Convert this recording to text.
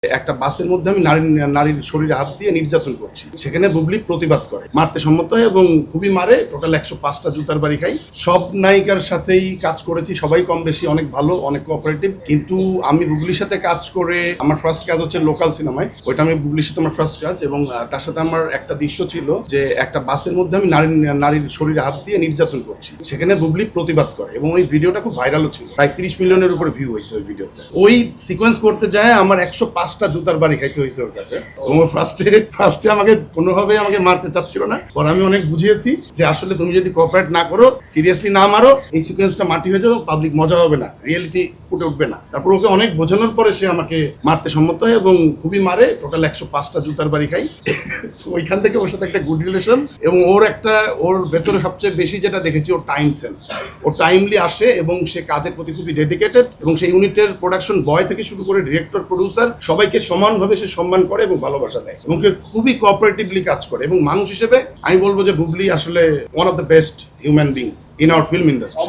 একটা বাসের মধ্যে আমি নারীর শরীরে হাত দিয়ে নির্যাতন করছি, সেখানে বুবলি প্রতিবাদ করে, মারতে সম্মত হয় এবং খুবই মারে। টোটাল 105টা জুতার বাড়ি খাই। সব নায়িকার সাথেই কাজ করেছি, সবাই কম বেশি অনেক ভালো, অনেক কোঅপারেটিভ। কিন্তু আমি বুবলির সাথে কাজ করে আমার ফার্স্ট কাজ হচ্ছে লোকাল সিনেমায়, ওইটা আমি বুবলির সাথে আমার ফার্স্ট কাজ। এবং তার সাথে আমার একটা দৃশ্য ছিল যে একটা বাসের মধ্যে আমি নারীর শরীরে হাত দিয়ে নির্যাতন করছি, সেখানে বুবলি প্রতিবাদ করে এবং ওই ভিডিওটা খুব ভাইরালও ছিল, প্রায় 30 মিলিয়নের উপরে ভিউ হয়েছে ওই ভিডিওতে। ওই সিকোয়েন্স করতে যায় আমার 105টা জুতার বাড়ি খাইতে হয়েছে ওর কাছে। এবং ফার্স্টে আমাকে কোনোভাবেই আমাকে মারতে চাচ্ছিল না, পরে আমি অনেক বুঝিয়েছি যে আসলে তুমি যদি কোঅপারেট না করো, সিরিয়াসলি না মারো, এই সিকোয়েন্সটা মাটি হয়ে যাবে, পাবলিক মজা হবে না, রিয়েলিটি ফুটে উঠবে না। তারপর ওকে অনেক বোঝানোর পরে সে আমাকে মারতে সম্মত হয় এবং খুবই মারে। টোটাল 105টা জুতার বাড়ি খাই। তো ওইখান থেকে ওর সাথে একটা গুড রিলেশন। এবং ওর ভেতরে সবচেয়ে বেশি যেটা দেখেছি, ওর টাইম সেন্স। ও টাইমলি আসে এবং সে কাজের প্রতি খুবই ডেডিকেটেড এবং সেই ইউনিটের প্রোডাকশন বয় থেকে শুরু করে ডিরেক্টর, প্রডিউসার সবাইকে সমানভাবে সে সম্মান করে এবং ভালোবাসা দেয় এবং খুবই কোঅপারেটিভলি কাজ করে। এবং মানুষ হিসেবে আমি বলবো যে বুবলি আসলে one of the best human being in our film industry.